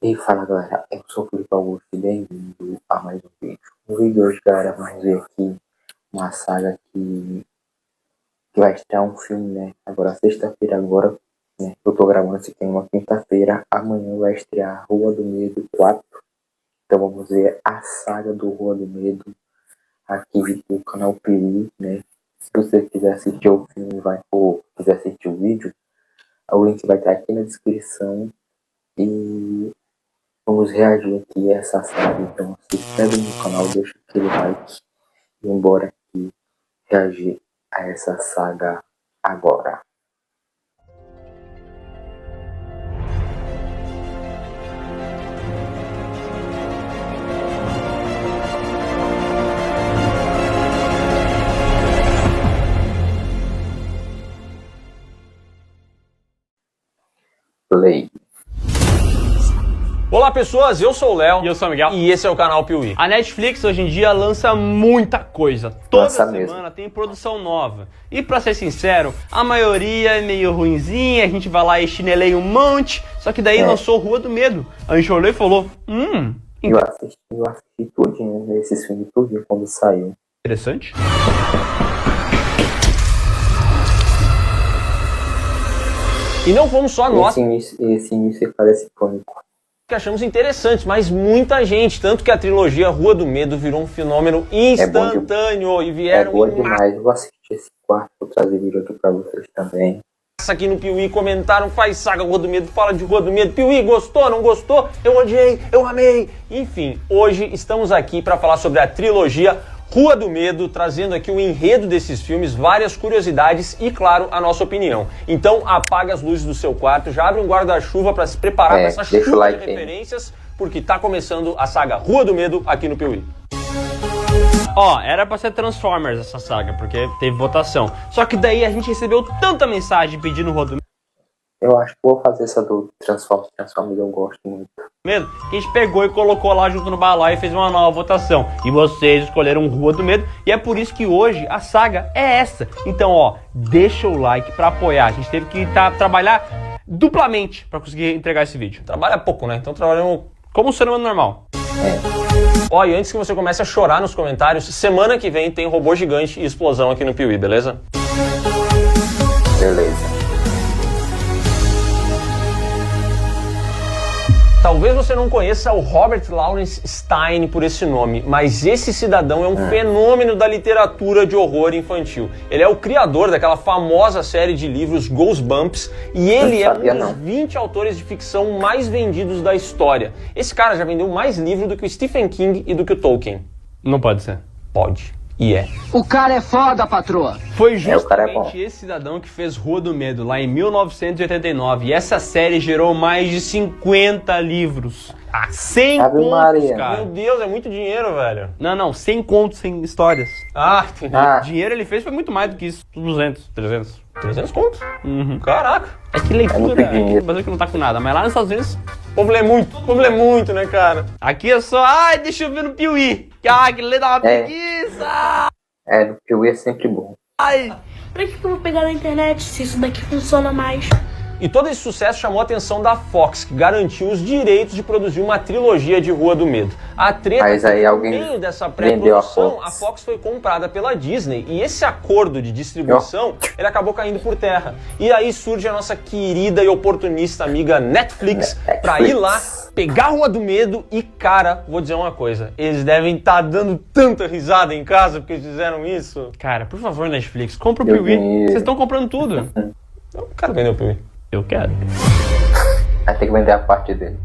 E fala galera, eu sou o Felipe Augusto e bem-vindo a mais um vídeo. No vídeo de hoje, galera, vamos ver aqui uma saga que vai estrear um filme, né? Agora, sexta-feira, né? Eu tô gravando isso aqui numa quinta-feira. Amanhã vai estrear Rua do Medo 4. Então vamos ver a saga do Rua do Medo aqui do canal Piuí, né? Se você quiser assistir o filme, ou quiser assistir o vídeo, o link vai estar aqui na descrição. E vamos reagir aqui a essa saga. Então se inscreve no canal, deixa aquele like e embora aqui reagir a essa saga agora. Play. Olá pessoas, eu sou o Léo E eu sou o Miguel. e esse é o canal Piuí. A Netflix hoje em dia lança muita coisa. Toda Lança semana mesmo. tem produção nova. E pra ser sincero, a maioria é meio ruinzinha, a gente vai lá e chineleia um monte. Só que daí lançou Rua do Medo. A gente olhou e falou, Eu assisti tudinho, né, esses filmes tudinho quando saiu. interessante. E não fomos só nós Esse início parece icônico. que achamos interessantes, mas muita gente. Tanto que a trilogia Rua do Medo virou um fenômeno instantâneo e É vieram boa em demais. Eu vou assistir esse quarto, vou trazer vídeo aqui pra vocês também. massa aqui no Piuí, comentaram, faz saga Rua do Medo, fala de Rua do Medo. Piuí, gostou, não gostou? Eu odiei, eu amei. Enfim, hoje estamos aqui para falar sobre a trilogia Rua do Medo, trazendo aqui o enredo desses filmes, várias curiosidades e, claro, a nossa opinião. Então, apaga as luzes do seu quarto, já abre um guarda-chuva para se preparar para essa deixa o chuva like de aí. referências, porque tá começando a saga Rua do Medo aqui no Piuí. Ó, era pra ser Transformers essa saga, porque teve votação. Só que daí a gente recebeu tanta mensagem pedindo Rua do Eu acho que vou fazer essa do Transformers, eu gosto muito. Medo, que a gente pegou e colocou lá junto no balaio e fez uma nova votação. E vocês escolheram Rua do Medo, e é por isso que hoje a saga é essa. Então, ó, deixa o like pra apoiar. A gente teve que trabalhar duplamente pra conseguir entregar esse vídeo. Trabalha pouco, né? Então trabalhamos. Como um ser humano normal. Ó, e antes que você comece a chorar nos comentários, semana que vem tem Robô Gigante e Explosão aqui no Piuí, beleza? Beleza. Talvez você não conheça o Robert Lawrence Stein por esse nome, mas esse cidadão é um fenômeno da literatura de horror infantil. Ele é o criador daquela famosa série de livros Goosebumps e ele é um dos 20 autores de ficção mais vendidos da história. Esse cara já vendeu mais livro do que o Stephen King e do que o Tolkien. Não pode ser. Pode. E é. O cara é foda, patroa. Foi o cara é bom. justamente esse cidadão que fez Rua do Medo lá em 1989. E essa série gerou mais de 50 livros. 100 Ave contos, Maria. cara. Meu Deus, é muito dinheiro, velho. Não, 100 contos, 100 histórias. Ah, entendi. Dinheiro ele fez foi muito mais do que isso. 200, 300. 300 contos? Uhum. Caraca. É que leitura muito aqui dinheiro. no Brasil que não tá com nada. Mas lá nos Estados Unidos, O povo lê muito, né, cara? aqui é só... Ai, deixa eu ver no Piuí. Ah, que lê dá uma preguiça. No Piuí é sempre bom. Ai. Pra que eu vou pegar na internet se isso daqui funciona mais? E todo esse sucesso chamou a atenção da Fox, que garantiu os direitos de produzir uma trilogia de Rua do Medo. A treta Mas é aí que no alguém meio dessa vendeu a pré-produção, Fox. a Fox foi comprada pela Disney e esse acordo de distribuição, ele acabou caindo por terra. E aí surge a nossa querida e oportunista amiga Netflix pra ir lá, pegar a Rua do Medo e, cara, vou dizer uma coisa, eles devem estar dando tanta risada em casa porque fizeram isso. Cara, por favor, Netflix, compra o Meu Piuí. dinheiro. Vocês estão comprando tudo. Eu quero vender o Piuí. Eu quero. Vai ter que vender a parte dele.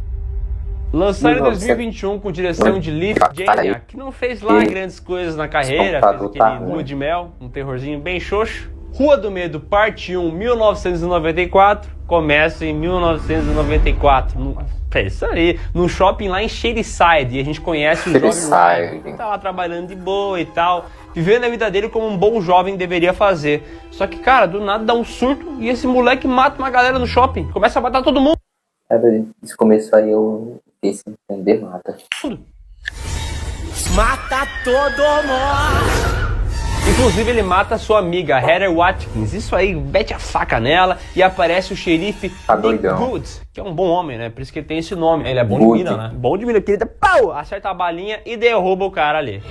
Lançado em 1900. 2021 com direção de Leif Janiak, que não fez lá grandes coisas na carreira, Esse fez computador tá aquele ruim. Lua de Mel, um terrorzinho bem xoxo. Rua do Medo, parte 1, 1994, começa em 1994. É isso aí, num shopping lá em Shadyside, e a gente conhece o jovem Shadyside. Ryan, que tá lá trabalhando de boa e tal, vivendo a vida dele como um bom jovem deveria fazer. Só que, cara, do nada dá um surto e esse moleque mata uma galera no shopping, começa a matar todo mundo. Esse começo aí eu fiquei sem entender nada. Mata todo mundo. Inclusive ele mata a sua amiga, a Heather Watkins. Isso aí, mete a faca nela e aparece o xerife Tá Nick doidão. Good, que é um bom homem, né? Por isso que ele tem esse nome. Ele é bom Good. de mira, né? Bom de mira, querida. Pau! Acerta a balinha e derruba o cara ali.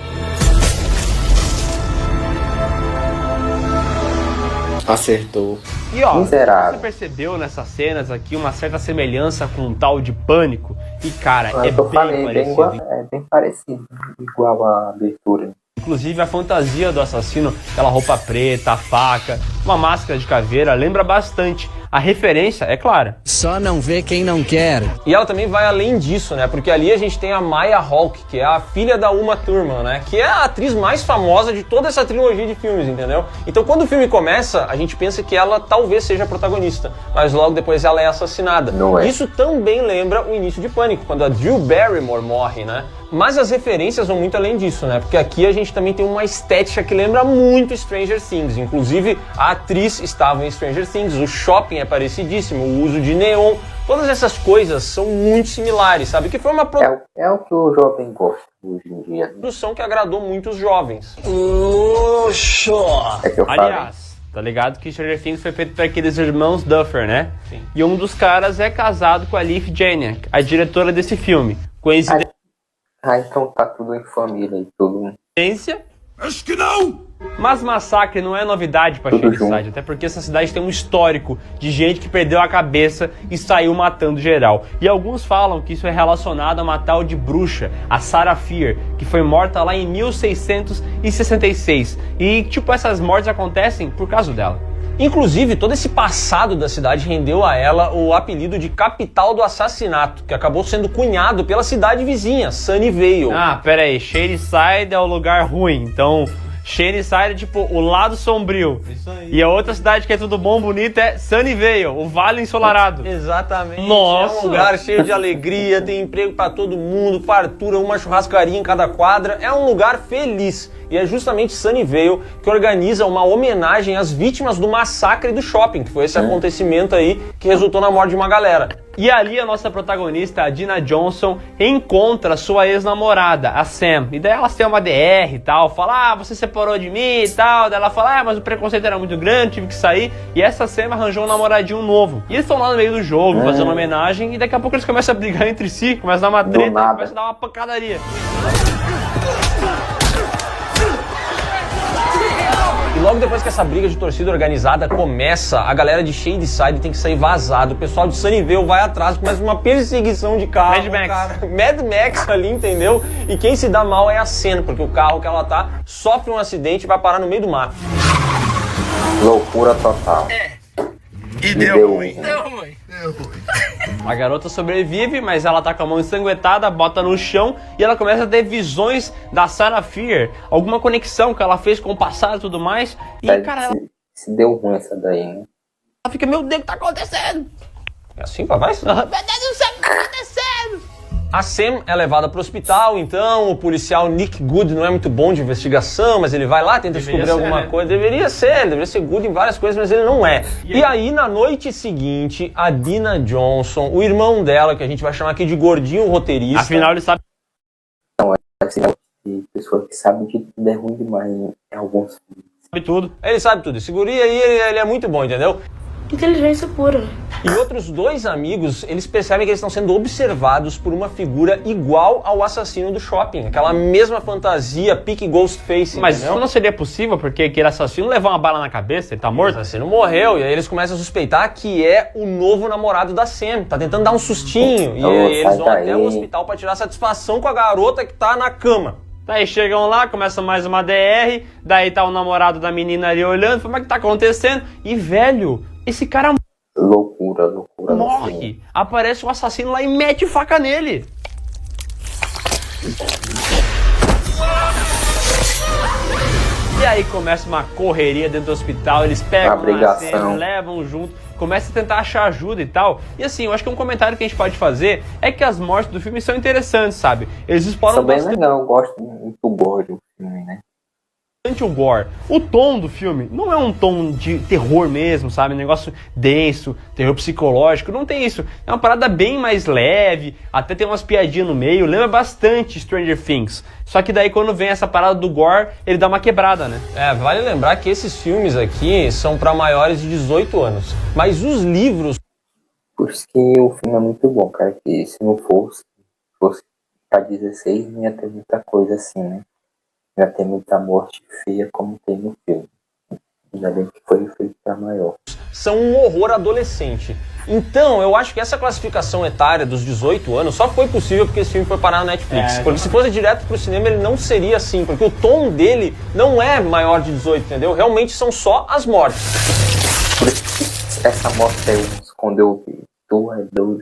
Acertou. E ó, Miserável. você percebeu nessas cenas aqui uma certa semelhança com um tal de Pânico? E cara, Mas é eu bem falei, parecido. é bem parecido. Igual a abertura. Inclusive a fantasia do assassino, aquela roupa preta, a faca, uma máscara de caveira, lembra bastante. A referência é clara. Só não vê quem não quer. E ela também vai além disso, né? Porque ali a gente tem a Maya Hawke, que é a filha da Uma Thurman, né? Que é a atriz mais famosa de toda essa trilogia de filmes, entendeu? Então quando o filme começa, a gente pensa que ela talvez seja a protagonista, mas logo depois ela é assassinada. Não é. Isso também lembra o início de Pânico, quando a Drew Barrymore morre, né? Mas as referências vão muito além disso, né? Porque aqui a gente também tem uma estética que lembra muito Stranger Things. Inclusive, a atriz estava em Stranger Things, o shopping é parecidíssimo, o uso de neon, todas essas coisas são muito similares, sabe? Que foi uma É o que o jovem gosta hoje em dia. produção que agradou muito os jovens. É que eu falei. Aliás, tá ligado que Stranger Things foi feito por aqueles irmãos Duffer, né? Sim. E um dos caras é casado com a Leaf Janiak, a diretora desse filme. Coincidência? Então tá tudo em família e tudo. Acho que não! Mas Massacre não é novidade pra Tudo Shadyside, até porque essa cidade tem um histórico de gente que perdeu a cabeça e saiu matando geral. E alguns falam que isso é relacionado a uma tal de bruxa, a Sarah Fier, que foi morta lá em 1666. E tipo, essas mortes acontecem por causa dela. Inclusive, todo esse passado da cidade rendeu a ela o apelido de capital do assassinato, que acabou sendo cunhado pela cidade vizinha, Sunnyvale. Ah, pera aí, Shadyside é o lugar ruim, então Shadyside é tipo o lado sombrio. Isso aí. E a outra cidade que é tudo bom, bonito é Sunnyvale, o Vale Ensolarado. Exatamente. Nossa! É um lugar cheio de alegria, tem emprego pra todo mundo, fartura, uma churrascaria em cada quadra. É um lugar feliz. E é justamente Sunnyvale que organiza uma homenagem às vítimas do massacre do shopping, que foi esse acontecimento aí que resultou na morte de uma galera. E ali a nossa protagonista, a Dina Johnson, encontra sua ex-namorada, a Sam. E daí elas têm uma DR e tal, fala, você separou de mim e tal. Daí ela fala, mas o preconceito era muito grande, tive que sair. E essa Sam arranjou um namoradinho novo. E eles estão lá no meio do jogo, fazendo uma homenagem, e daqui a pouco eles começam a brigar entre si, começam a dar uma Do treta, nada. começam a dar uma pancadaria. E logo depois que essa briga de torcida organizada começa, a galera de Shadyside tem que sair vazado. O pessoal de Sunnyvale vai atrás, começa uma perseguição de carro. Mad Max. Cara, Mad Max ali, entendeu? E quem se dá mal é a Sam, porque o carro que ela tá sofre um acidente e vai parar no meio do mato. Loucura total. E deu ruim. A garota sobrevive, mas ela tá com a mão ensanguentada, bota no chão e ela começa a ter visões da Sarah Fier, alguma conexão que ela fez com o passado e tudo mais. E, cara, ela Se deu ruim essa daí, né? fica, meu Deus, o que tá acontecendo? É assim, papai? Meu Deus do céu, o que tá acontecendo? A Sam é levada para o hospital, então o policial Nick Good não é muito bom de investigação, mas ele vai lá, tenta Deveria descobrir ser, alguma né? coisa. Deveria ser good em várias coisas, mas ele não é. E aí, na noite seguinte, a Dina Johnson, o irmão dela, que a gente vai chamar aqui de gordinho roteirista... Afinal, ele sabe Assim, de pessoa que sabe que tudo é ruim demais em alguns filmes. tudo. Ele sabe tudo. Esse guri aí, ele é muito bom, entendeu? Inteligência pura. E outros dois amigos, eles percebem que eles estão sendo observados por uma figura igual ao assassino do shopping. Aquela mesma fantasia, pique Ghostface, Mas entendeu? isso não seria possível porque aquele assassino levou uma bala na cabeça, ele tá O morto? assassino morreu, e aí eles começam a suspeitar que é o novo namorado da Sam. Tá tentando dar um sustinho. E aí eles vão sai até daí. o hospital pra tirar satisfação com a garota que tá na cama. Daí chegam lá, começa mais uma DR, daí tá o namorado da menina ali olhando, fala, mas o que tá acontecendo? E velho, esse cara Loucura no filme. morre. Aparece um assassino lá e mete faca nele. E aí começa uma correria dentro do hospital, eles pegam Uma brigação. cena, levam junto, começam a tentar achar ajuda e tal. E assim, eu acho que um comentário que a gente pode fazer é que as mortes do filme são interessantes, sabe? Eles exploram São bem bastante legal, eu gosto muito gore o filme, né? o gore. O tom do filme não é um tom de terror mesmo, sabe? Um negócio denso, terror psicológico, não tem isso. É uma parada bem mais leve, até tem umas piadinhas no meio, lembra bastante Stranger Things. Só que daí quando vem essa parada do gore, ele dá uma quebrada, né? Vale lembrar que esses filmes aqui são para maiores de 18 anos. Mas os livros... Por isso que o filme é muito bom, cara. Que se não fosse pra 16, não ia ter muita coisa assim, né? Não ia ter muita morte feia como tem no filme. Ainda bem que foi feito pra maior. São um horror adolescente. Então, eu acho que essa classificação etária dos 18 anos só foi possível porque esse filme foi parar na Netflix. Porque se fosse direto pro cinema, ele não seria assim. Porque o tom dele não é maior de 18, entendeu? Realmente são só as mortes. Por isso que essa morte aí, quando eu vi, tu é doido,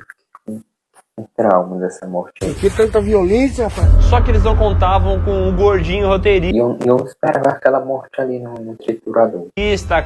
um trauma dessa morte aí. Que tanta violência, rapaz. Só que eles não contavam com o gordinho roteirista. E eu não esperava aquela morte ali no triturador.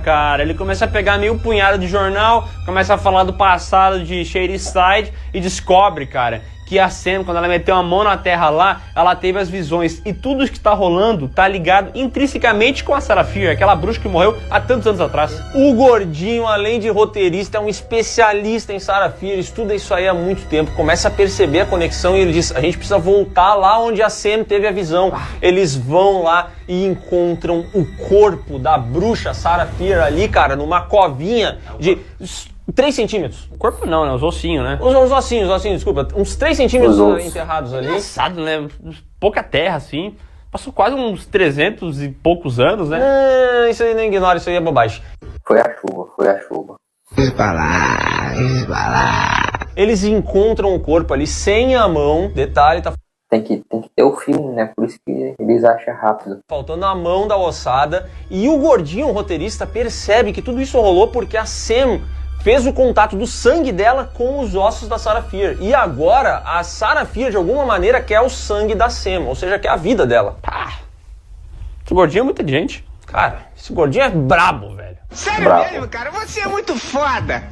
Cara, ele começa a pegar meio punhado de jornal, começa a falar do passado de Shadyside e descobre, cara, que a Sam, quando ela meteu a mão na terra lá, ela teve as visões. E tudo isso que tá rolando tá ligado intrinsecamente com a Sarah Fear, aquela bruxa que morreu há tantos anos atrás. O gordinho, além de roteirista, é um especialista em Sarah Fear, estuda isso aí há muito tempo, começa a perceber a conexão e ele diz, a gente precisa voltar lá onde a Sam teve a visão. Eles vão lá e encontram o corpo da bruxa Sarah Fear ali, cara, numa covinha de 3 centímetros. O corpo não, né? Os ossinhos, né? Os ossinhos, desculpa. Uns 3 centímetros enterrados ali. Engraçado, né? Pouca terra, assim. Passou quase uns 300 e poucos anos, né? Isso aí não ignora, isso aí é bobagem. Foi a chuva. Eles encontram o corpo ali sem a mão, detalhe, tá Tem que ter o filme, né? Por isso que eles acham rápido. faltando a mão da ossada. E o gordinho, o roteirista, percebe que tudo isso rolou porque a Sam fez o contato do sangue dela com os ossos da Sarah Fear. E agora, a Sarah Fear, de alguma maneira, quer o sangue da Sam, ou seja, quer a vida dela. Esse gordinho é muito inteligente. Cara, esse gordinho é brabo, velho. Sério mesmo, cara? Você é muito foda.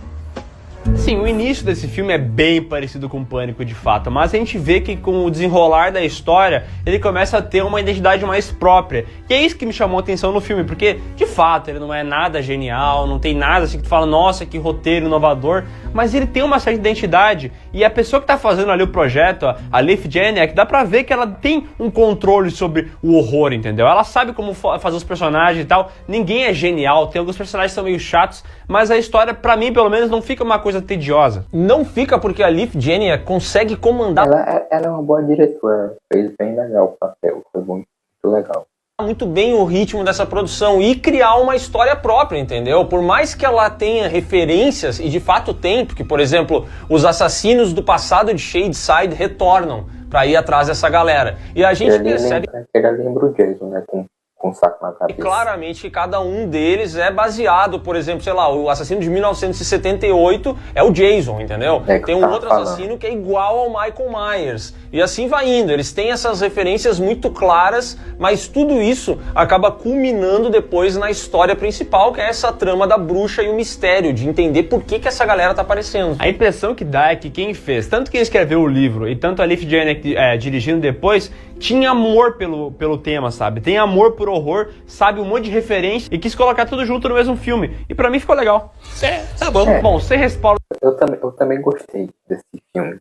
Sim, o início desse filme é bem parecido com Pânico de fato, mas a gente vê que com o desenrolar da história, ele começa a ter uma identidade mais própria. E é isso que me chamou a atenção no filme, porque de fato ele não é nada genial, não tem nada assim que tu fala, nossa, que roteiro inovador, mas ele tem uma certa identidade. E a pessoa que tá fazendo ali o projeto, a Leif Janiak, dá pra ver que ela tem um controle sobre o horror, entendeu? Ela sabe como fazer os personagens e tal. Ninguém é genial, tem alguns personagens que são meio chatos, mas a história, pra mim, pelo menos, não fica uma coisa tediosa. Não fica porque a Leif Janiak consegue comandar Ela é uma boa diretora, fez bem legal o papel, foi muito legal. muito bem o ritmo dessa produção e criar uma história própria, entendeu? Por mais que ela tenha referências, e de fato tem, porque, por exemplo, os assassinos do passado de Shadyside retornam pra ir atrás dessa galera. E a gente percebe... Ele lembra o Jason, né? Com o saco na cabeça. E claramente que cada um deles é baseado, por exemplo, sei lá, o assassino de 1978 é o Jason, entendeu? Tem um outro assassino que é igual ao Michael Myers. E assim vai indo. Eles têm essas referências muito claras, mas tudo isso acaba culminando depois na história principal, que é essa trama da bruxa e o mistério, de entender por que essa galera tá aparecendo. A impressão que dá é que quem fez, tanto quem escreveu o livro e tanto a Leif Janiak dirigindo depois, tinha amor pelo tema, sabe? Tem amor por horror, sabe um monte de referência e quis colocar tudo junto no mesmo filme. E pra mim ficou legal. Tá bom. Bom, sem respaldo Eu também gostei desse filme.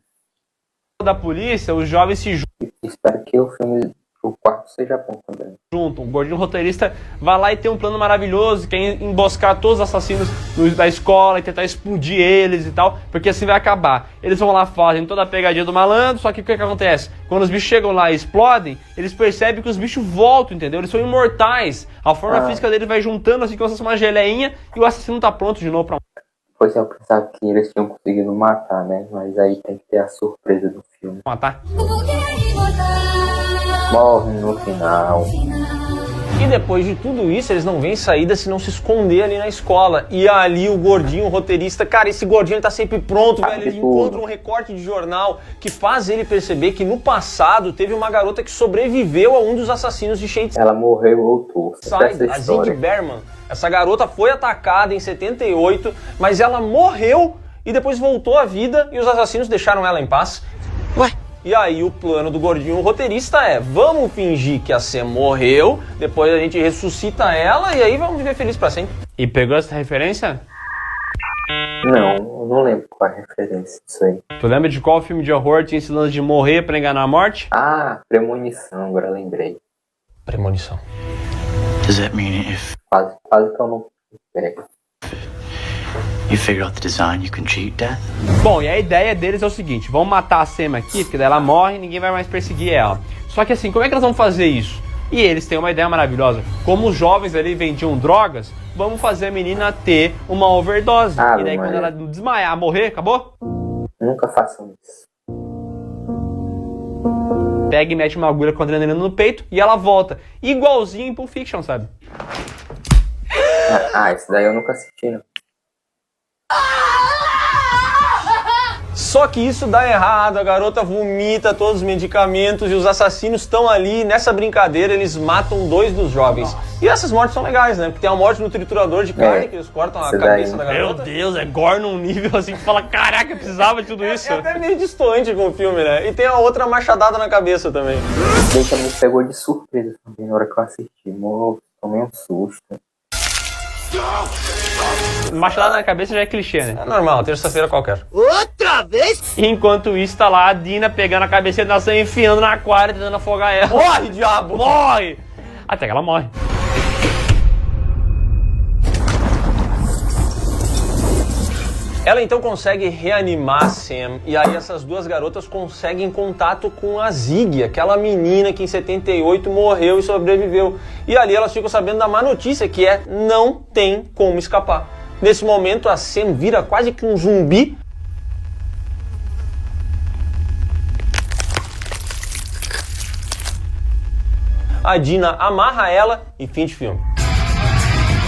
da polícia, os jovens se Espero que o filme, o quarto, seja bom também. juntam. O gordinho roteirista vai lá e tem um plano maravilhoso, quer emboscar todos os assassinos da escola e tentar explodir eles e tal, porque assim vai acabar. Eles vão lá, fazem toda a pegadinha do malandro, só que o que acontece? Quando os bichos chegam lá e explodem, eles percebem que os bichos voltam, entendeu? Eles são imortais. A forma física deles vai juntando assim como se fosse uma geleinha e o assassino tá pronto de novo pra... Pois eu pensava que eles tinham conseguido matar, né? Mas aí tem que ter a surpresa do filme. matar. Morre no final. E depois de tudo isso, eles não veem saída se não se esconder ali na escola. E ali o gordinho, o roteirista, cara, esse gordinho ele tá sempre pronto, velho. Ele encontra um recorte de jornal que faz ele perceber que no passado teve uma garota que sobreviveu a um dos assassinos de Shadyside, Ela morreu e voltou. a Zig Berman. Essa garota foi atacada em 78, mas ela morreu e depois voltou à vida e os assassinos deixaram ela em paz. Ué? E aí o plano do gordinho roteirista é: vamos fingir que a Sam morreu, depois a gente ressuscita ela e aí vamos viver feliz pra sempre. E pegou essa referência? Não, eu não lembro qual é a referência disso aí. Tu lembra de qual filme de horror tinha esse lance de morrer pra enganar a morte? Ah, Premonição, agora lembrei. Premonição. Does that mean if Quase que eu não pego. you figure out the design, you can cheat death? Bom, e a ideia deles é o seguinte: vamos matar a Sam aqui, porque daí ela morre e ninguém vai mais perseguir ela. Só que assim, como é que elas vão fazer isso? E eles têm uma ideia maravilhosa. Como os jovens ali vendiam drogas, vamos fazer a menina ter uma overdose. E daí quando ela desmaiar, morrer, acabou? Nunca façam isso. Pega e mete uma agulha com adrenalina no peito e ela volta. Igualzinho em Pulp Fiction, sabe? Esse daí eu nunca assisti, não. Só que isso dá errado, a garota vomita todos os medicamentos e os assassinos estão ali, nessa brincadeira eles matam 2 dos jovens. E essas mortes são legais, né? Porque tem a morte no triturador de carne, que eles cortam a cabeça da garota. Meu Deus, é gore num nível assim que fala, caraca, precisava de tudo isso. É até meio distante com o filme, né? E tem a outra machadada na cabeça também. Ele também pegou de surpresa também na hora que eu assisti. Morro, tomei um susto. Machadada na cabeça já é clichê, né? É normal, terça-feira qualquer. Outra vez? Enquanto isso, tá lá a Dina pegando a cabeça da Sam, enfiando na aquário, tentando afogar ela. Morre, diabo! Morre! Até que ela morre. Ela então consegue reanimar a Sam, e aí essas 2 garotas conseguem contato com a Ziggy, aquela menina que em 78 morreu e sobreviveu. E ali elas ficam sabendo da má notícia, que é: não tem como escapar. Nesse momento a Sam vira quase que um zumbi. A Dina amarra ela e fim de filme.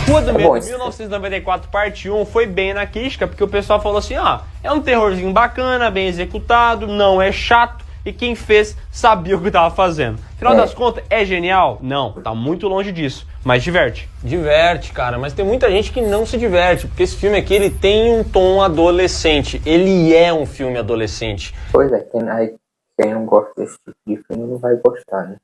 Rua do Medo, 1994, parte 1, foi bem na crítica, porque o pessoal falou assim, é um terrorzinho bacana, bem executado, não é chato, e quem fez sabia o que estava fazendo. Afinal das contas, é genial? Não, tá muito longe disso, mas diverte. Diverte, cara, mas tem muita gente que não se diverte, porque esse filme aqui, ele tem um tom adolescente, ele é um filme adolescente. Pois é, quem não gosta desse tipo de filme não vai gostar, né?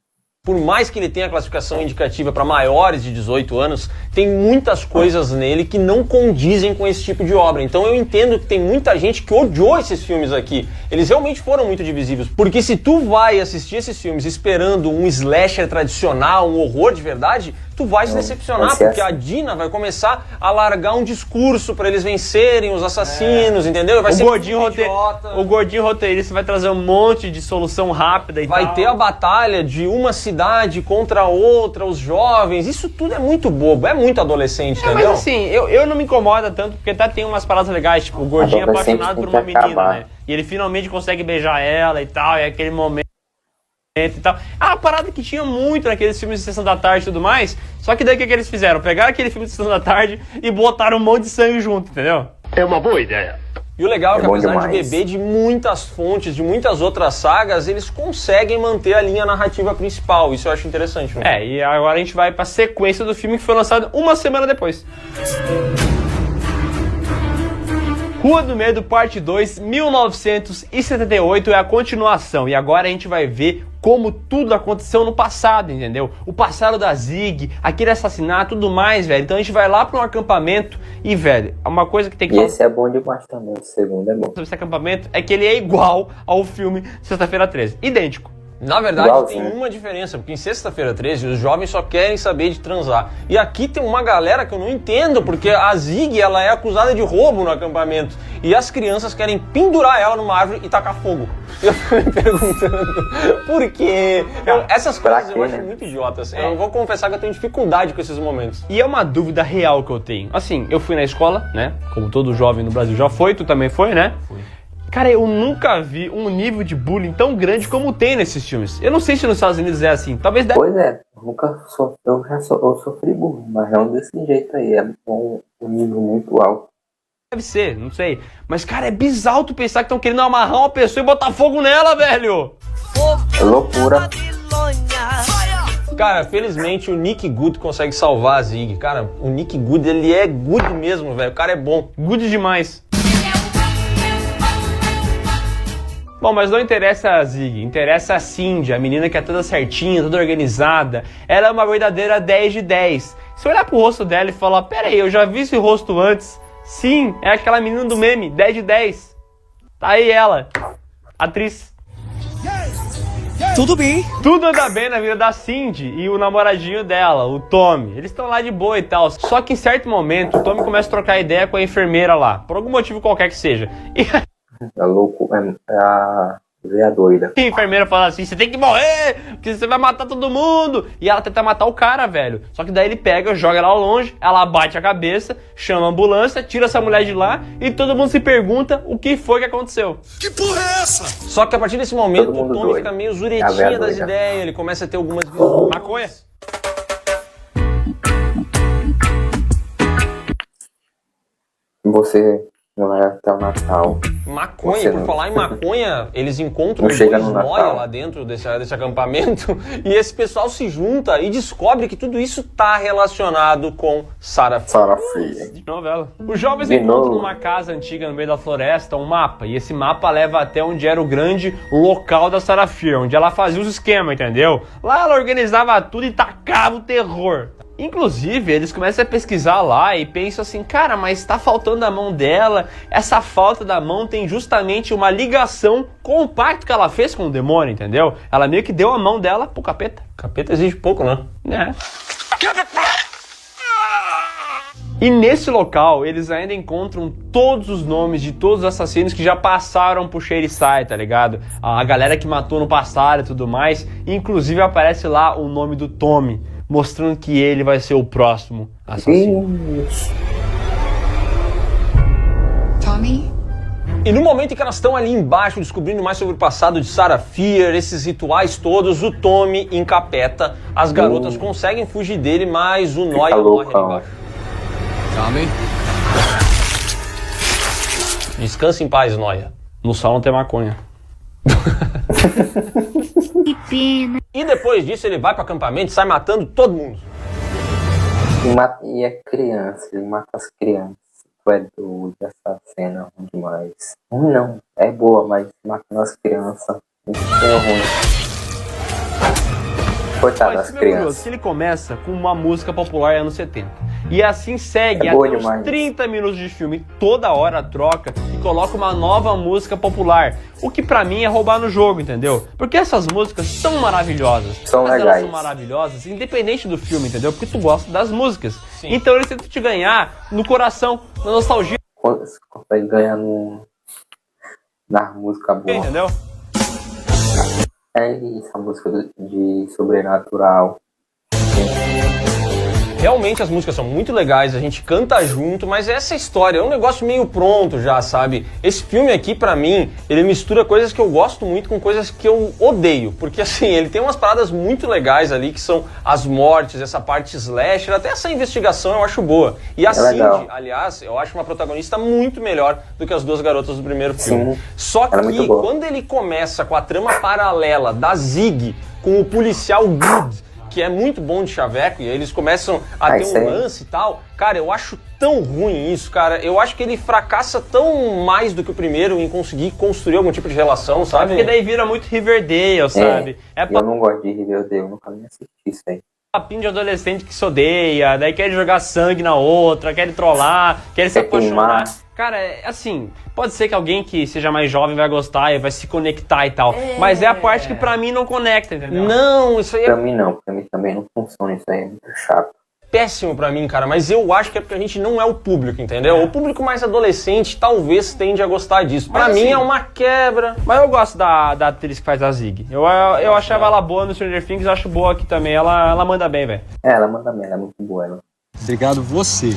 Por mais que ele tenha a classificação indicativa para maiores de 18 anos, tem muitas coisas nele que não condizem com esse tipo de obra. Então eu entendo que tem muita gente que odiou esses filmes aqui. Eles realmente foram muito divisíveis. Porque se tu vai assistir esses filmes esperando um slasher tradicional, um horror de verdade, tu vai se decepcionar, porque a Dina vai começar a largar um discurso para eles vencerem os assassinos, entendeu? Vai ser o gordinho roteirista vai trazer um monte de solução rápida e vai ter a batalha de uma cidade contra outra, os jovens, isso tudo é muito bobo, é muito adolescente, entendeu? Mas assim, eu não me incomoda tanto, porque tem umas paradas legais, tipo, o gordinho é apaixonado por uma menina, né? E ele finalmente consegue beijar ela e tal, e é aquele momento e tal. A parada que tinha muito naqueles filmes de Sessão da Tarde e tudo mais, só que daí o que eles fizeram? Pegaram aquele filme de Sessão da Tarde e botaram um monte de sangue junto, entendeu? É uma boa ideia. E o legal é que apesar demais. de beber de muitas fontes, de muitas outras sagas, eles conseguem manter a linha narrativa principal. Isso eu acho interessante. Né? E agora a gente vai pra sequência do filme que foi lançado uma semana depois. Rua do Medo, parte 2, 1978, é a continuação. E agora a gente vai ver como tudo aconteceu no passado, entendeu? O passado da Ziggy, aquele assassinato, tudo mais, velho. Então a gente vai lá para um acampamento e, velho, uma coisa que tem que... E esse é bom demais também, o segundo é bom. Sobre esse acampamento é que ele é igual ao filme Sexta-feira 13. Idêntico. Na verdade, Igualzinho. tem uma diferença, porque em Sexta-feira 13 os jovens só querem saber de transar. E aqui tem uma galera que eu não entendo, porque a Ziggy, ela é acusada de roubo no acampamento. E as crianças querem pendurar ela numa árvore e tacar fogo. Eu fico me perguntando por quê? Essas coisas eu acho muito idiotas. Eu vou confessar que eu tenho dificuldade com esses momentos. E é uma dúvida real que eu tenho. Assim, eu fui na escola, né? Como todo jovem no Brasil já foi, tu também foi, né? Fui. Cara, eu nunca vi um nível de bullying tão grande como tem nesses filmes. Eu não sei se nos Estados Unidos é assim. Talvez... Pois é, eu sofri bullying, mas não desse jeito aí. É um nível muito alto. Deve ser, não sei. Mas, cara, é bizarro tu pensar que estão querendo amarrar uma pessoa e botar fogo nela, velho. É loucura. Cara, felizmente o Nick Good consegue salvar a Ziggy. Cara, o Nick Good, ele é good mesmo, velho. O cara é bom. Good demais. Bom, mas não interessa a Zig, interessa a Cindy, a menina que é toda certinha, toda organizada. Ela é uma verdadeira 10 de 10. Se olhar pro rosto dela e falar, pera aí, eu já vi esse rosto antes. Sim, é aquela menina do meme, 10 de 10. Tá aí ela, atriz. Tudo bem. Tudo anda bem na vida da Cindy e o namoradinho dela, o Tommy. Eles estão lá de boa e tal. Só que em certo momento, o Tommy começa a trocar ideia com a enfermeira lá, por algum motivo qualquer que seja. E É louco, é a veia doida. a enfermeira fala assim, você tem que morrer, porque você vai matar todo mundo. E ela tenta matar o cara, velho. Só que daí ele pega, joga ela longe, ela bate a cabeça, chama a ambulância, tira essa mulher de lá e todo mundo se pergunta o que foi que aconteceu. Que porra é essa? Só que a partir desse momento, Todo o mundo Tommy doido. fica meio É a zuretinha velha das doida. ideias, ele começa a ter algumas visões. Maconha? Você não vai até o Natal. Maconha, Você por não- falar em maconha, eles encontram Não chega dois no nóia Natal. lá dentro desse acampamento e esse pessoal se junta e descobre que tudo isso tá relacionado com Sarah Fia. Sarah Fia. De novela. Os jovens De encontram novo. numa casa antiga no meio da floresta um mapa, e esse mapa leva até onde era o grande local da Sarah Fia, onde ela fazia os esquemas, entendeu? Lá ela organizava tudo e tacava o terror. Inclusive, eles começam a pesquisar lá e pensam assim, cara, mas tá faltando a mão dela, essa falta da mão tem justamente uma ligação com o pacto que ela fez com o demônio, entendeu? Ela meio que deu a mão dela pro capeta. Capeta exige pouco, né? É. E nesse local, eles ainda encontram todos os nomes de todos os assassinos que já passaram por Shady Side, tá ligado? A galera que matou no passado e tudo mais. Inclusive aparece lá o nome do Tommy, mostrando que ele vai ser o próximo assassino. Isso. Tommy? E no momento em que elas estão ali embaixo descobrindo mais sobre o passado de Sarah Fia, esses rituais todos, o Tommy encapeta, as garotas conseguem fugir dele, mas o Noia morre ali loucão. embaixo. Tommy? Descansa em paz, Noia. No salão tem maconha. Que pena. E depois disso ele vai pro acampamento e sai matando todo mundo. E é criança, ele mata as crianças. Tu é doido, essa cena é ruim demais. Ruim não, é boa, mas matando as crianças, isso é ruim. Coitado Mas das isso é curioso, crianças. que ele começa com uma música popular anos 70. E assim segue É até boa uns demais. 30 minutos de filme, toda hora troca e coloca uma nova música popular. O que pra mim é roubar no jogo, entendeu? Porque essas músicas são maravilhosas. São mas legais. elas são maravilhosas independente do filme, entendeu? Porque tu gosta das músicas. Sim. Então eles tentam te ganhar no coração, na nostalgia, Você consegue ganhar na música boa. entendeu? É isso, a música de sobrenatural. Realmente as músicas são muito legais, a gente canta junto, mas essa história é um negócio meio pronto já, sabe? Esse filme aqui, pra mim, ele mistura coisas que eu gosto muito com coisas que eu odeio. Porque assim, ele tem umas paradas muito legais ali, que são as mortes, essa parte slasher, até essa investigação eu acho boa. E a Cindy, legal. aliás, eu acho uma protagonista muito melhor do que as duas garotas do primeiro filme. Sim, Só ela é muito que boa. quando ele começa com a trama paralela da Zig com o policial Good, que é muito bom de chaveco, e aí eles começam a ter isso um aí. lance e tal. Cara, eu acho tão ruim isso, cara. Eu acho que ele fracassa tão mais do que o primeiro em conseguir construir algum tipo de relação, sabe? Porque daí vira muito Riverdale, sabe? É Eu não gosto de Riverdale, eu nunca nem assisti isso aí. papinho de adolescente que se odeia, daí quer jogar sangue na outra, quer trollar, quer se Quer apaixonar. queimar. Cara, assim, pode ser que alguém que seja mais jovem vai gostar e vai se conectar e tal, mas é a parte que pra mim não conecta, entendeu? Não, isso aí Pra é mim não, pra mim também não funciona, isso aí é muito chato. péssimo pra mim, cara. Mas eu acho que é porque a gente não é o público, entendeu? O público mais adolescente talvez tende a gostar disso. Pra Mas, mim assim, é uma quebra. Mas eu gosto da atriz que faz a Zig. Eu achava ela boa no Stranger Things, eu acho boa aqui também. Ela manda bem, velho. É, ela manda bem, ela é muito boa, ela. Obrigado você.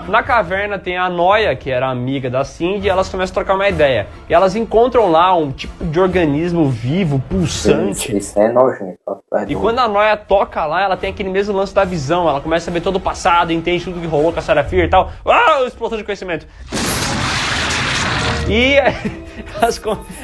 Na caverna tem a Noia, que era amiga da Cindy, e elas começam a trocar uma ideia. E elas encontram lá um tipo de organismo vivo, pulsante. Isso é nojento. ó, tu é E doido. quando a Noia toca lá, ela tem aquele mesmo lance da visão. Ela começa a ver todo o passado, entende tudo que rolou com a Sarah Fia e tal. Ah, explosão de conhecimento. E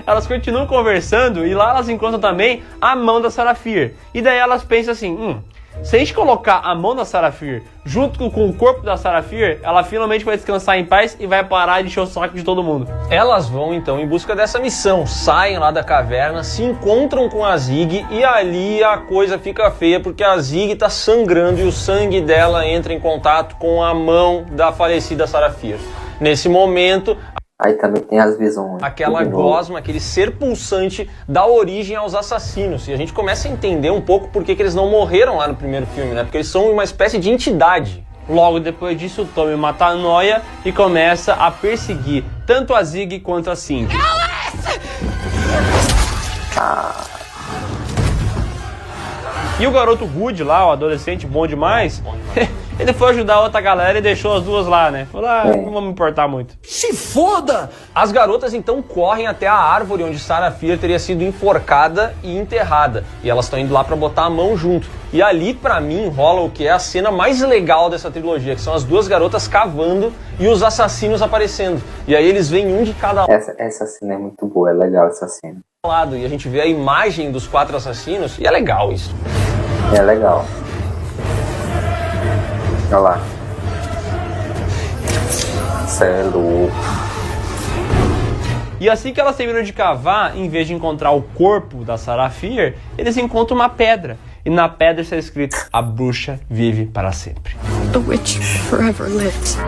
elas continuam conversando e lá elas encontram também a mão da Sarah Fia. E daí elas pensam assim, Se a gente colocar a mão da Sarafir junto com o corpo da Sarafir, ela finalmente vai descansar em paz e vai parar de encher o saco de todo mundo. Elas vão então em busca dessa missão, saem lá da caverna, se encontram com a Zig e ali a coisa fica feia porque a Zig tá sangrando e o sangue dela entra em contato com a mão da falecida Sarafir. Nesse momento, Aí também tem as visões. aquela gosma, aquele ser pulsante, dá origem aos assassinos. E a gente começa a entender um pouco por que eles não morreram lá no primeiro filme, né? Porque eles são uma espécie de entidade. Logo depois disso, o Tommy mata a Noia e começa a perseguir tanto a Zig quanto a Cindy. E o garoto Rude lá, o adolescente bom demais, ele foi ajudar a outra galera e deixou as duas lá, né? Falou, não vou me importar muito. Se foda! As garotas então correm até a árvore onde Sarafir teria sido enforcada e enterrada. E elas estão indo lá pra botar a mão junto. E ali, pra mim, rola o que é a cena mais legal dessa trilogia, que são as duas garotas cavando e os assassinos aparecendo. E aí eles vêm um de cada Essa cena é muito boa, é legal essa cena. lado. E a gente vê a imagem dos 4 assassinos e é legal isso. É legal. Olha lá. Cê é louco. E assim que elas terminam de cavar, em vez de encontrar o corpo da Sarafir, eles encontram uma pedra. E na pedra está escrito, a bruxa vive para sempre. The witch forever lives.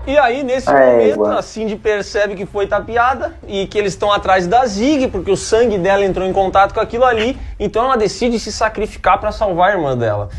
E aí, nesse momento, a Cindy percebe que foi tapeada e que eles estão atrás da Zig, porque o sangue dela entrou em contato com aquilo ali. Então ela decide se sacrificar para salvar a irmã dela.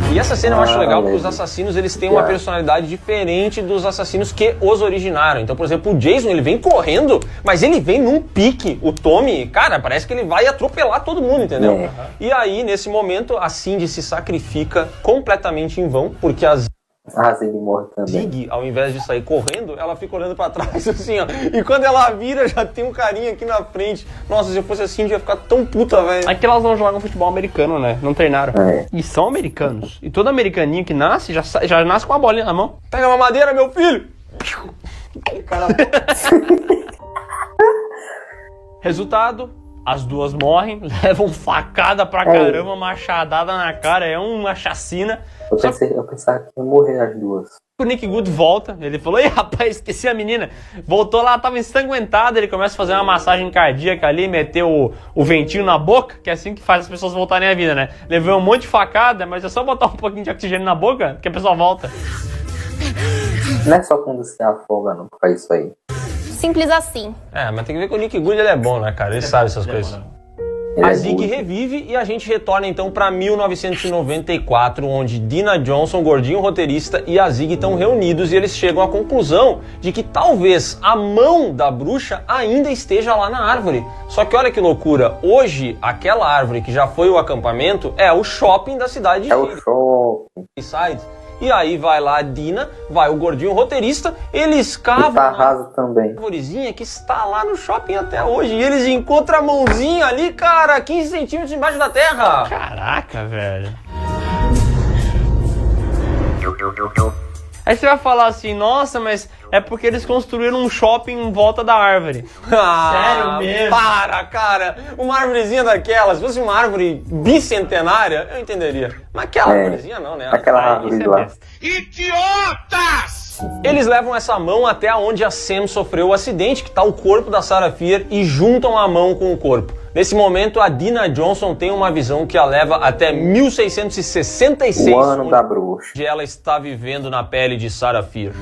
E essa cena eu acho legal porque os assassinos eles têm uma personalidade diferente dos assassinos que os originaram. Então, por exemplo, o Jason ele vem correndo, mas ele vem num pique. O Tommy, cara, parece que ele vai atropelar todo mundo, entendeu? E aí, nesse momento, a Cindy se sacrifica completamente em vão, porque a Zig morre também. Zig, ao invés de sair correndo, ela fica olhando pra trás assim, ó. E quando ela vira, já tem um carinha aqui na frente. Nossa, se eu fosse assim, eu ia ficar tão puta, velho. É que elas não jogam futebol americano, né? Não treinaram. E são americanos. E todo americaninho que nasce, já nasce com uma bolinha na mão. Pega uma madeira, meu filho! Resultado, as duas morrem, levam facada pra caramba, machadada na cara, é uma chacina. Eu pensava que ia morrer as duas. O Nick Good volta, ele falou, ei rapaz, esqueci a menina. Voltou lá, tava ensanguentado, ele começa a fazer uma massagem cardíaca ali, meteu o ventinho na boca, que é assim que faz as pessoas voltarem à vida, né? Levou um monte de facada, mas é só botar um pouquinho de oxigênio na boca que a pessoa volta. Não é só quando você afoga, não, pra isso aí. Simples assim. É, mas tem que ver que o Nick Good ele é bom, né, cara? Ele sabe essas coisas. A Zig revive e a gente retorna então para 1994, onde Dina Johnson, gordinho roteirista, e a Zig estão reunidos e eles chegam à conclusão de que talvez a mão da bruxa ainda esteja lá na árvore. Só que olha que loucura, hoje aquela árvore que já foi o acampamento é o shopping da cidade de o shopping. E aí vai lá a Dina, vai o gordinho roteirista, eles cavam tá raso também. a árvorezinha que está lá no shopping até hoje. E eles encontram a mãozinha ali, cara, 15 centímetros embaixo da terra. Caraca, velho. Aí você vai falar assim, nossa, mas é porque eles construíram um shopping em volta da árvore. Sério mesmo? Para, cara. Uma árvorezinha daquela, se fosse uma árvore bicentenária, eu entenderia. Mas aquela árvorezinha não, né? Aquela árvore lá. Idiotas! Eles levam essa mão até onde a Sam sofreu o acidente, que está o corpo da Sarafir, e juntam a mão com o corpo. Nesse momento, a Dina Johnson tem uma visão que a leva até 1666, o ano da bruxa, onde ela está vivendo na pele de Sarafir.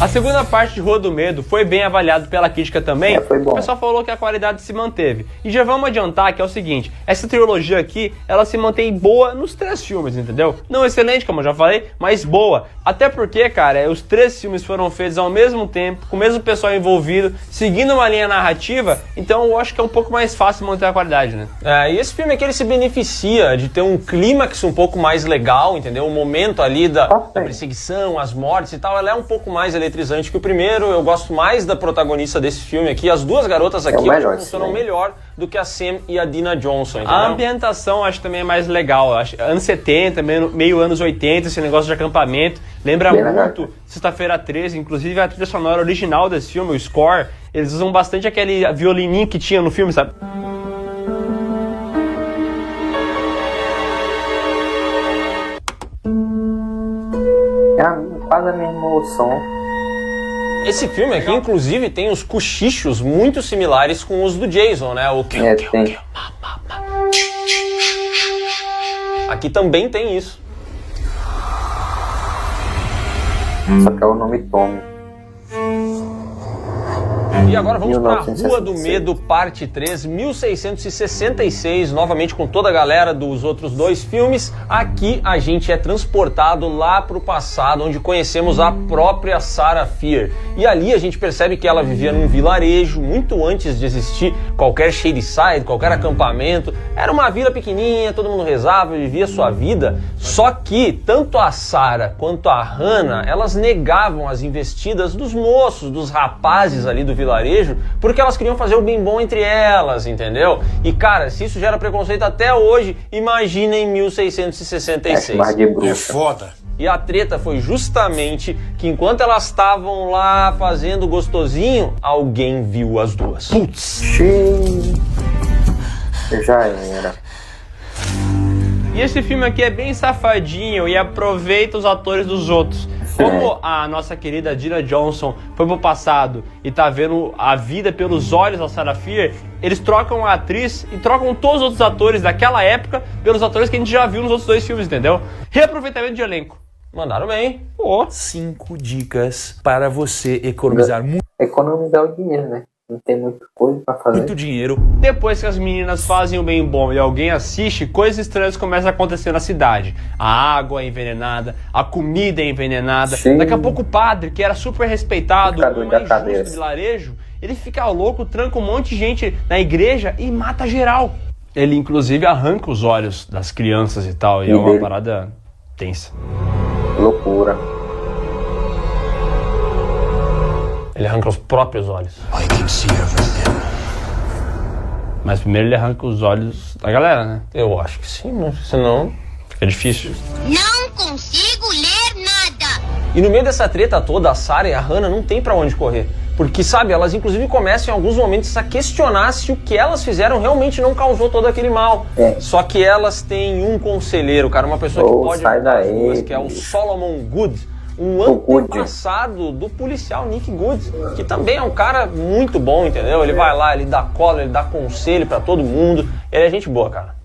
A segunda parte de Rua do Medo foi bem avaliado pela crítica também. Foi bom. O pessoal falou que a qualidade se manteve. E já vamos adiantar que é o seguinte, essa trilogia aqui, ela se mantém boa nos 3 filmes, entendeu? Não excelente, como eu já falei, mas boa. Até porque, cara, os 3 filmes foram feitos ao mesmo tempo, com o mesmo pessoal envolvido, seguindo uma linha narrativa, então eu acho que é um pouco mais fácil manter a qualidade, né? E esse filme aqui, ele se beneficia de ter um clímax um pouco mais legal, entendeu? O momento ali da perseguição, as mortes e tal, ela é um pouco mais eletrizante eletrizante que o primeiro. Eu gosto mais da protagonista desse filme aqui. As duas garotas aqui funcionam melhor do que a Sam e a Dina Johnson, entendeu? A ambientação acho também é mais legal. Acho, anos 70, meio anos 80, esse negócio de acampamento. Lembra muito Sexta-feira 13, inclusive a trilha sonora original desse filme, o score, eles usam bastante aquele violininho que tinha no filme, sabe? É quase a mesma som. Esse filme aqui, inclusive, tem os cochichos muito similares com os do Jason, né? O tem. Aqui também tem isso. Só que é o nome Tommy. E agora vamos para a 1966. Rua do Medo, parte 3, 1666, novamente com toda a galera dos outros dois filmes. Aqui a gente é transportado lá para o passado, onde conhecemos a própria Sarah Fier. E ali a gente percebe que ela vivia num vilarejo, muito antes de existir qualquer shadyside, qualquer acampamento. Era uma vila pequenininha, todo mundo rezava, vivia sua vida. Só que tanto a Sarah quanto a Hannah, elas negavam as investidas dos moços, dos rapazes ali do vilarejo, porque elas queriam fazer o bem bom entre elas, entendeu? E cara, se isso gera preconceito até hoje, imagina em 1666. É foda. E a treta foi justamente que enquanto elas estavam lá fazendo gostosinho, alguém viu as duas. Putz! Já era. E esse filme aqui é bem safadinho e aproveita os atores dos outros. Como a nossa querida Dina Johnson foi pro passado e tá vendo a vida pelos olhos da Sarah Fier, eles trocam a atriz e trocam todos os outros atores daquela época pelos atores que a gente já viu nos outros dois filmes, entendeu? Reaproveitamento de elenco. Mandaram bem. Pô. 5 dicas para você economizar Economizar o dinheiro, né? Não tem muita coisa pra fazer. muito dinheiro. Depois que as meninas fazem o bem bom e alguém assiste, coisas estranhas começam a acontecer na cidade. A água é envenenada, a comida é envenenada. Sim. Daqui a pouco o padre, que era super respeitado, Fica o doido mais da justo do cabeça. vilarejo, ele fica louco, tranca um monte de gente na igreja e mata geral. Ele inclusive arranca os olhos das crianças e tal, e é uma dele. parada tensa. Loucura. Ele arranca os próprios olhos. I can see everything. Mas primeiro ele arranca os olhos da galera, né? Eu acho que sim, né? Senão Fica difícil. Não consigo ler nada. E no meio dessa treta toda, a Sarah e a Hannah não tem pra onde correr. Porque, sabe, elas inclusive começam em alguns momentos a questionar se o que elas fizeram realmente não causou todo aquele mal. Só que elas têm um conselheiro, cara, uma pessoa que pode ajudar as duas, que é o Solomon Good, um antepassado do policial Nick Good, que também é um cara muito bom, entendeu? Ele vai lá, ele dá cola, ele dá conselho pra todo mundo, ele é gente boa, cara.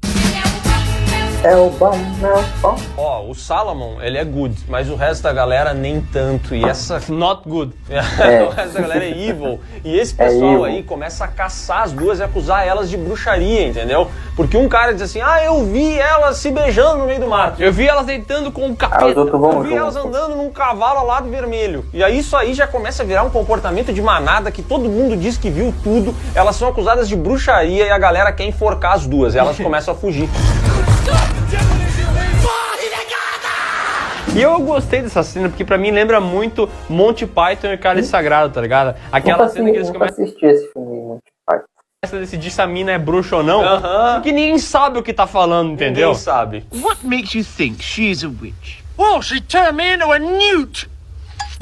É o bom, não bom. Ó, o Solomon, ele é good, mas o resto da galera nem tanto. E essa... Not good. O resto da galera é evil. E esse pessoal aí começa a caçar as duas e acusar elas de bruxaria, entendeu? Porque um cara diz assim, eu vi elas se beijando no meio do mato. Eu vi elas deitando com um capeta. Eu vi elas andando num cavalo alado vermelho. E aí isso aí já começa a virar um comportamento de manada que todo mundo diz que viu tudo. Elas são acusadas de bruxaria e a galera quer enforcar as duas. E elas começam a fugir. E eu gostei dessa cena, porque pra mim lembra muito Monty Python e Cálice Sagrado, tá ligado? Aquela cena que eles começam assistir esse filme, Monty Python. a decidir se a mina é bruxa ou não, porque ninguém sabe o que tá falando, entendeu? Ninguém sabe. What makes you think she's a witch? Well, she turned me into a newt.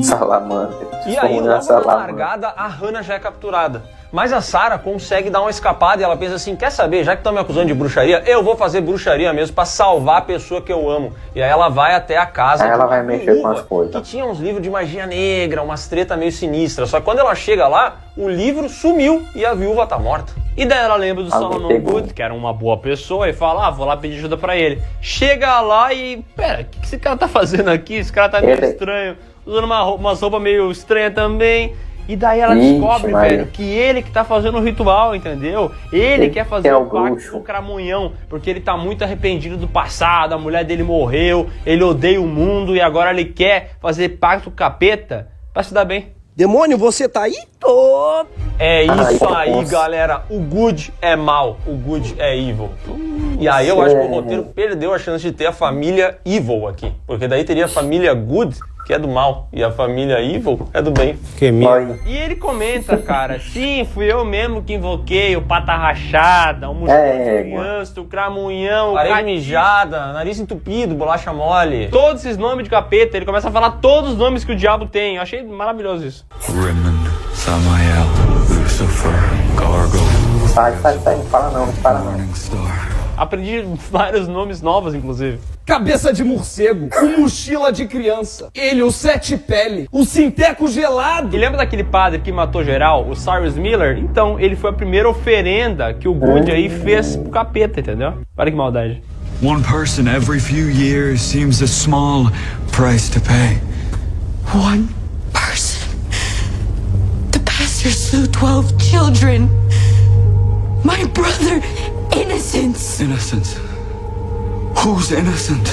Salamandra. E aí, logo na largada, a Hannah já é capturada. Mas a Sarah consegue dar uma escapada e ela pensa assim, quer saber, já que estão me acusando de bruxaria, eu vou fazer bruxaria mesmo pra salvar a pessoa que eu amo. E aí ela vai até a casa aí ela vai mexer com as coisas. que tinha uns livros de magia negra, umas treta meio sinistras. Só que quando ela chega lá, o livro sumiu e a viúva tá morta. E daí ela lembra do Solomon Good, que era uma boa pessoa, e fala, vou lá pedir ajuda pra ele. Chega lá e, pera, o que esse cara tá fazendo aqui? Esse cara tá meio estranho, usando umas roupas meio estranhas também. E daí ela descobre, velho, que ele que tá fazendo o ritual, entendeu? Ele quer fazer o pacto com o Cramunhão, porque ele tá muito arrependido do passado, a mulher dele morreu, ele odeia o mundo e agora ele quer fazer pacto com o capeta pra se dar bem. Demônio, você tá aí? Tô! É isso aí, galera. O good é mal, o good é evil. E aí eu acho que o roteiro perdeu a chance de ter a família evil aqui. Porque daí teria a família good que é do mal, e a família Evil é do bem. Que merda. E ele comenta, cara, sim, fui eu mesmo que invoquei o pata rachada, o museu de criança, o cramunhão, o Parede mijada, nariz entupido, bolacha mole. Todos esses nomes de capeta, ele começa a falar todos os nomes que o diabo tem. Eu achei maravilhoso isso. Rimmon, Samael, Lucifer, Gargo. Sai, não fala não, Aprendi vários nomes novos, inclusive. Cabeça de morcego, o mochila de criança, ele, o sete pele, o sinteco gelado. E lembra daquele padre que matou geral, o Cyrus Miller? Então, ele foi a primeira oferenda que o Good aí fez pro capeta, entendeu? Olha que maldade. One person every few years seems a small price to pay. One person. The pastor slew 12 children. My brother, innocence. Innocence? Who's innocent?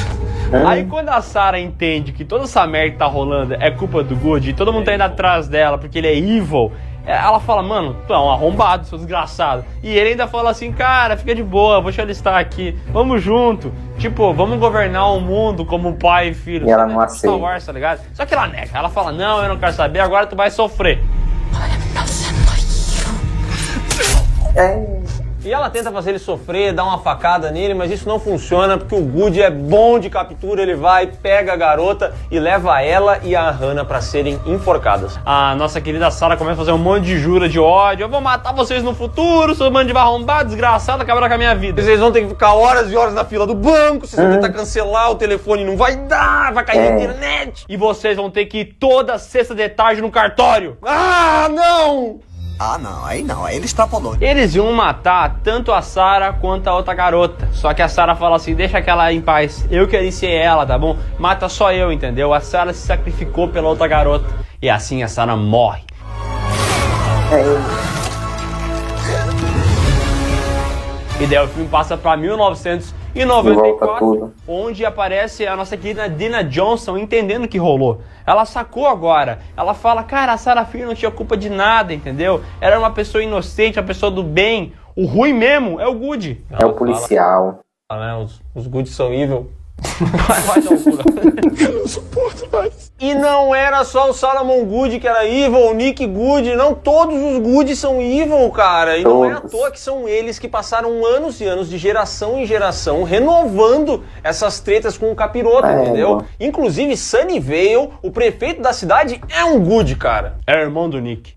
Aí quando a Sarah entende que toda essa merda que tá rolando é culpa do Good e todo mundo tá indo atrás dela porque ele é evil, ela fala, mano, tu é um arrombado, seu desgraçado. E ele ainda fala assim, cara, fica de boa, vou te alistar aqui, vamos junto. Tipo, vamos governar o mundo como pai e filho. E ela não aceita. Star Wars, tá ligado? Só que ela nega, ela fala, não, eu não quero saber, agora tu vai sofrer. E ela tenta fazer ele sofrer, dar uma facada nele, mas isso não funciona porque o Good é bom de captura, ele vai, pega a garota e leva ela e a Hannah pra serem enforcadas. A nossa querida Sarah começa a fazer um monte de jura de ódio, eu vou matar vocês no futuro, seu bando de arrombado, desgraçado, acabará com a minha vida. Vocês vão ter que ficar horas e horas na fila do banco, vocês vão tentar cancelar, o telefone não vai dar, vai cair na internet. E vocês vão ter que ir toda sexta de tarde no cartório. Ah, não! Ah, não, aí ele extrapolou. Eles iam matar tanto a Sarah quanto a outra garota. Só que a Sarah fala assim, deixa aquela em paz. Eu queria ser ela, tá bom? Mata só eu, entendeu? A Sarah se sacrificou pela outra garota. E assim a Sarah morre. E daí o filme passa pra 1994, onde aparece a nossa querida Dina Johnson entendendo o que rolou. Ela sacou agora. Ela fala, cara, a Sarah Fear não tinha culpa de nada, entendeu? Era uma pessoa inocente, uma pessoa do bem. O ruim mesmo é o Good. É o policial. Os Good são evil. Vai dar um pulo. Eu não suporto mais. E não era só o Solomon Good que era evil, o Nick Good, não, todos os Good são evil, cara. E não é à toa que são eles que passaram anos e anos de geração em geração renovando essas tretas com o capiroto, entendeu? Inclusive Sunnyvale, o prefeito da cidade, é um Good, cara. É irmão do Nick.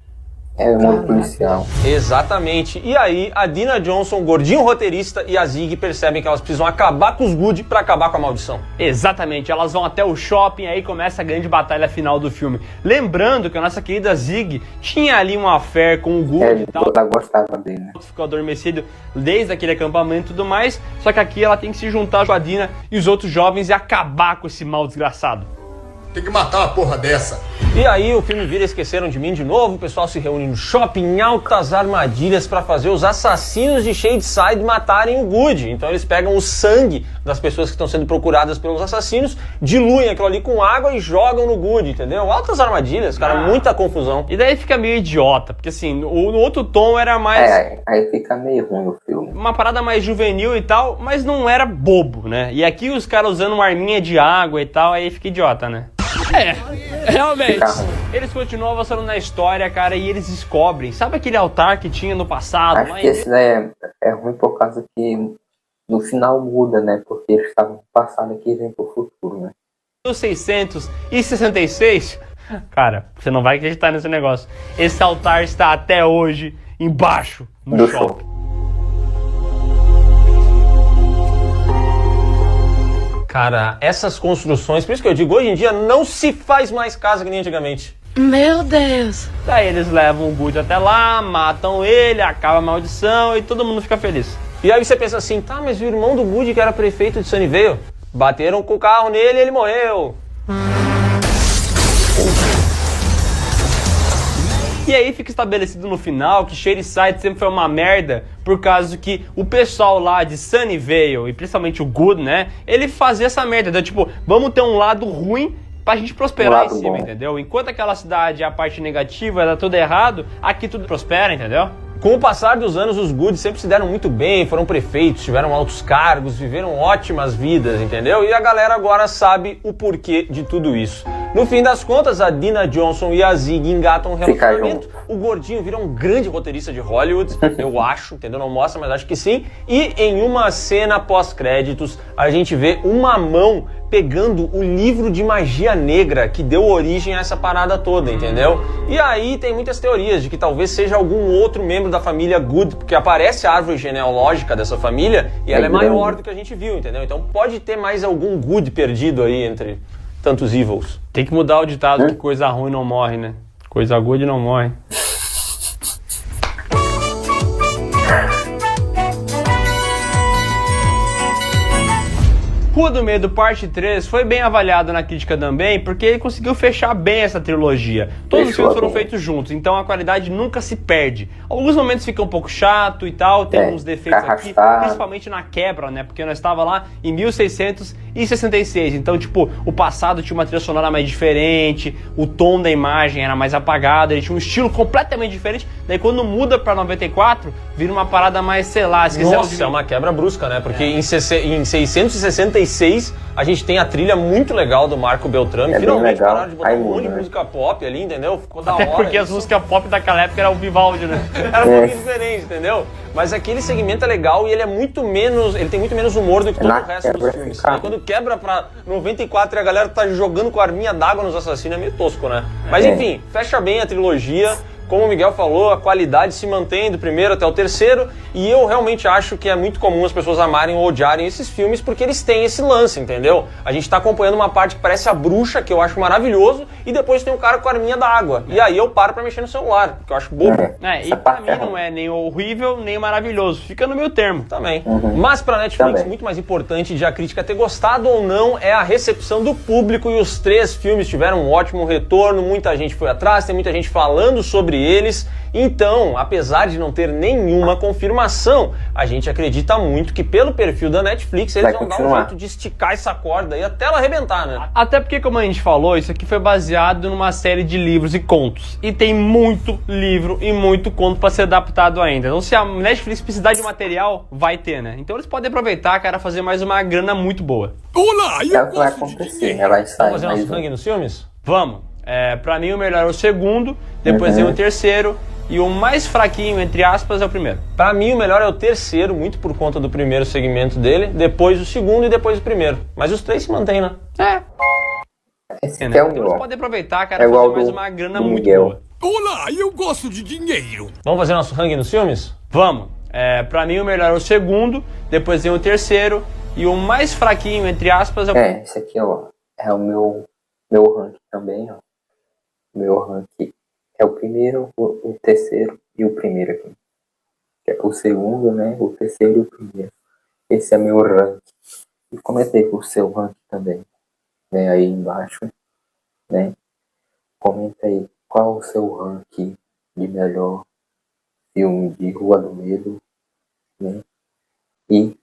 É um policial. Exatamente. E aí, a Dina Johnson, gordinho roteirista, e a Zig percebem que elas precisam acabar com os Good pra acabar com a maldição. Exatamente. Elas vão até o shopping, aí começa a grande batalha final do filme. Lembrando que a nossa querida Zig tinha ali uma affair com o Good e tal. Ela gostava dele, né? Ficou adormecido desde aquele acampamento e tudo mais. Só que aqui ela tem que se juntar com a Dina e os outros jovens e acabar com esse mal desgraçado. Tem que matar uma porra dessa. E aí o filme vira Esqueceram de Mim de novo, o pessoal se reúne no shopping em altas armadilhas pra fazer os assassinos de Shadyside matarem o Good. Então eles pegam o sangue das pessoas que estão sendo procuradas pelos assassinos, diluem aquilo ali com água e jogam no Good, entendeu? Altas armadilhas, cara, muita confusão. E daí fica meio idiota, porque assim, no outro tom era mais... aí fica meio ruim o filme. Uma parada mais juvenil e tal, mas não era bobo, né? E aqui os caras usando uma arminha de água e tal, aí fica idiota, né? Realmente. Eles continuam avançando na história, cara, e eles descobrem. Sabe aquele altar que tinha no passado? Acho que esse né, é ruim por causa que no final muda, né? Porque eles estavam no passado aqui e vêm pro futuro, né? 1666, cara, você não vai acreditar nesse negócio. Esse altar está até hoje embaixo no shopping. Cara, essas construções, por isso que eu digo, hoje em dia não se faz mais casa que nem antigamente. Meu Deus. Daí eles levam o Good até lá, matam ele, acaba a maldição e todo mundo fica feliz. E aí você pensa assim, tá, mas o irmão do Good que era prefeito de Sunnyvale, bateram com o carro nele e ele morreu. E aí fica estabelecido no final que Shadyside sempre foi uma merda por causa que o pessoal lá de Sunnyvale, e principalmente o Good, né, ele fazia essa merda, então, tipo, vamos ter um lado ruim pra gente prosperar em cima, entendeu? Enquanto aquela cidade é a parte negativa, dá tudo errado, aqui tudo prospera, entendeu? Com o passar dos anos, os Good sempre se deram muito bem, foram prefeitos, tiveram altos cargos, viveram ótimas vidas, entendeu? E a galera agora sabe o porquê de tudo isso. No fim das contas, a Dina Johnson e a Zig engatam um Fica relacionamento. O gordinho vira um grande roteirista de Hollywood, eu acho, entendeu? Não mostra, mas acho que sim. E em uma cena pós-créditos, a gente vê uma mão pegando o livro de magia negra que deu origem a essa parada toda, entendeu? E aí tem muitas teorias de que talvez seja algum outro membro da família Good, porque aparece a árvore genealógica dessa família e ela é maior do que a gente viu, entendeu? Então pode ter mais algum Good perdido aí entre tantos evils. Tem que mudar o ditado que coisa ruim não morre, né? Coisa good não morre. Rua do Medo Parte 3 foi bem avaliado na crítica também, porque ele conseguiu fechar bem essa trilogia. Todos os filmes foram feitos juntos, então a qualidade nunca se perde. Alguns momentos fica um pouco chato e tal, tem uns defeitos aqui, principalmente na quebra, né? Porque nós estava lá em 1666, então tipo, o passado tinha uma trilha sonora mais diferente, o tom da imagem era mais apagado, ele tinha um estilo completamente diferente, daí quando muda pra 94, vira uma parada mais, sei lá, se quiser... Nossa, é uma quebra brusca, né? Porque em 666 a gente tem a trilha muito legal do Marco Beltrame. Finalmente pararam de botar um monte de música pop ali, entendeu? Ficou da hora. Até porque as músicas pop daquela época eram o Vivaldi, né? Era um pouquinho diferente, entendeu? Mas aquele segmento é legal e ele é muito menos. Ele tem muito menos humor do que todo o resto dos filmes. E quando quebra pra 94 e a galera tá jogando com a arminha d'água nos assassinos, é meio tosco, né? Mas enfim, fecha bem a trilogia. Como o Miguel falou, a qualidade se mantém do primeiro até o terceiro, e eu realmente acho que é muito comum as pessoas amarem ou odiarem esses filmes porque eles têm esse lance, entendeu? A gente tá acompanhando uma parte que parece a bruxa, que eu acho maravilhoso, e depois tem um cara com a arminha da água. E aí eu paro pra mexer no celular, porque eu acho bobo. E pra mim não é nem horrível, nem maravilhoso. Fica no meu termo. Também. Mas pra Netflix, muito mais importante de a crítica ter gostado ou não é a recepção do público, e os 3 filmes tiveram um ótimo retorno, muita gente foi atrás, tem muita gente falando sobre eles. Então, apesar de não ter nenhuma confirmação, a gente acredita muito que pelo perfil da Netflix eles vão dar um jeito de esticar essa corda aí até ela arrebentar, né? Até porque, como a gente falou, isso aqui foi baseado numa série de livros e contos. E tem muito livro e muito conto pra ser adaptado ainda. Então, se a Netflix precisar de material, vai ter, né? Então eles podem aproveitar, cara, fazer mais uma grana muito boa. Olá, é o que vai acontecer, né? Vai sair. Vamos fazer nosso ranking nos filmes? Vamos. Pra mim o melhor é o segundo, depois vem o terceiro, e o mais fraquinho, entre aspas, é o primeiro. Pra mim o melhor é o terceiro, muito por conta do primeiro segmento dele, depois o segundo e depois o primeiro. Mas os 3 se mantêm, né? Esse né? é o Então eles podem aproveitar, cara, é fazer mais uma grana muito boa. Olá, eu gosto de dinheiro. Vamos fazer nosso ranking nos filmes? Vamos. Pra mim o melhor é o segundo, depois vem o terceiro, e o mais fraquinho, entre aspas, é o primeiro. Esse aqui, ó, é o meu ranking também, ó. Meu ranking é o primeiro, o terceiro e o primeiro aqui. É o segundo, né? O terceiro e o primeiro. Esse é meu ranking. E comentei o seu ranking também, né? Aí embaixo, né? Comenta aí qual o seu ranking de melhor filme de Rua do Medo, né? E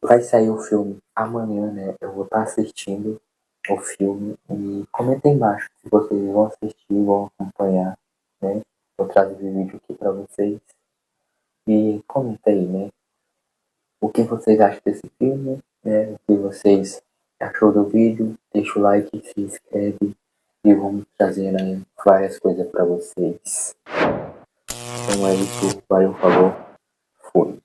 vai sair o filme amanhã, né? Eu vou estar assistindo o filme e comenta aí embaixo se vocês vão assistir, vão acompanhar, né? Vou trazer o vídeo aqui para vocês e comenta aí, né? O que vocês acham desse filme, né? O que vocês achou do vídeo, deixa o like, se inscreve e vamos trazer aí várias coisas para vocês. Então é isso, valeu, falou, fui.